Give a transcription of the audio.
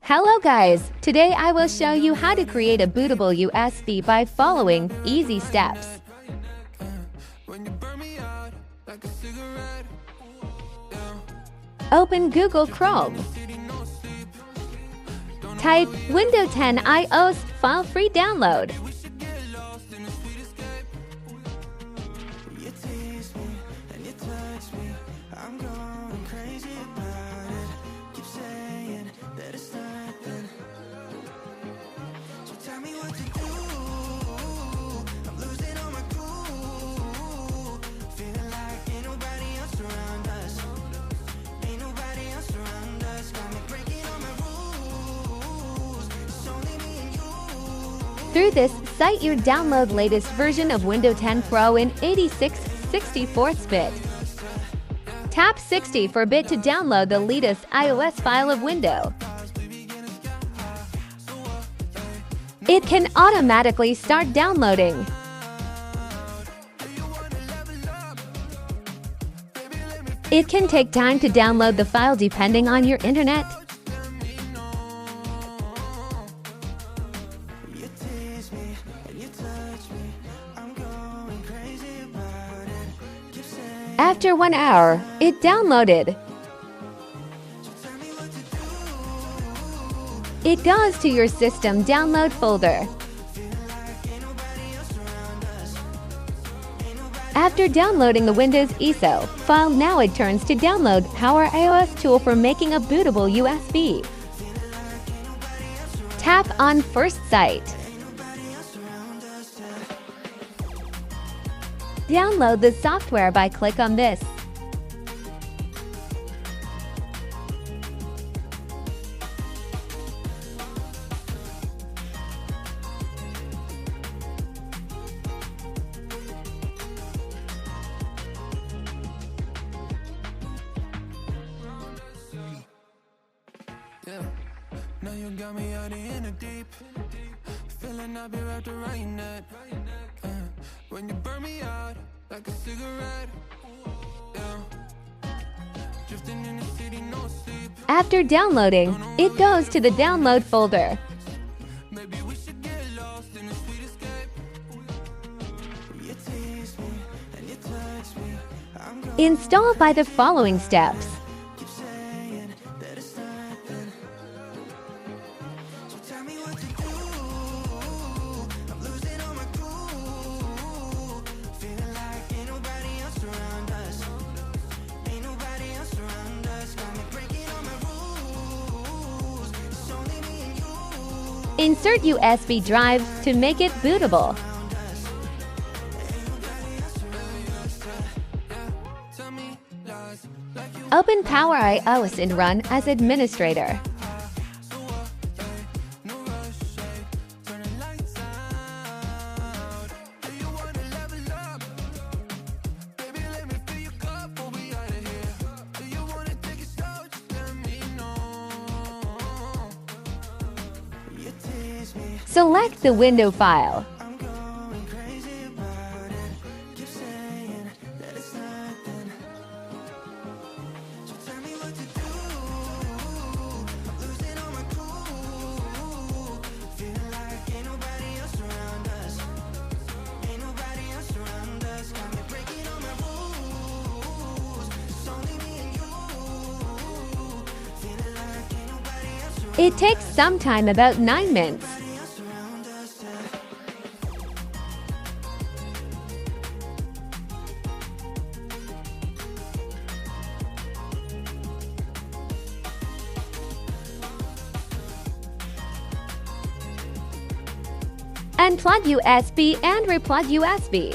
Hello guys! Today I will show you how to create a bootable USB by following easy steps. Open Google Chrome. Type Windows 10 iOS file free download. Through this site, you download latest version of Windows 10 Pro in 86/64-bit. Tap 64-bit to download the latest iOS file of Windows. It can automatically start downloading. It can take time to download the file depending on your internet. After 1 hour, it downloaded. It goes to your system download folder. After downloading the Windows ISO file, now it turns to download Power iOS tool for making a bootable USB. Tap on first site. Download the software by click on this. Now you got me out in the deep, feeling I'll be wrapped around that. When you burn me out like a cigarette, drifting in the city, no sleep. After downloading, it goes to the download folder. Maybe we should get lost in a sweet escape. You tease me and you touch me. I'm going Install by the following steps. keep saying that it's nothing. So tell me what to do. I'm losing all my cool. Feeling like ain't nobody else around us. Ain't nobody else around us. Got me breaking all my rules. It's only me and you. Insert USB drive to make it bootable. Tell me lies like you Open Power iOS and run as administrator. no rush, turning lights out. Do you wanna level up? Baby, let me fill your cup before we out of here. Do you wanna take it slow? Just let me know. You tease me, Select the window file. I'm going crazy about it. Keep saying that it's nothing. So tell me what to do. I'm losing all my cool. Feeling like ain't nobody else around us. Ain't nobody else around us. Got me breaking all my rules. It's only me and you. Feeling like ain't nobody else around It takes some time, about 9 minutes. us. Unplug USB and replug USB.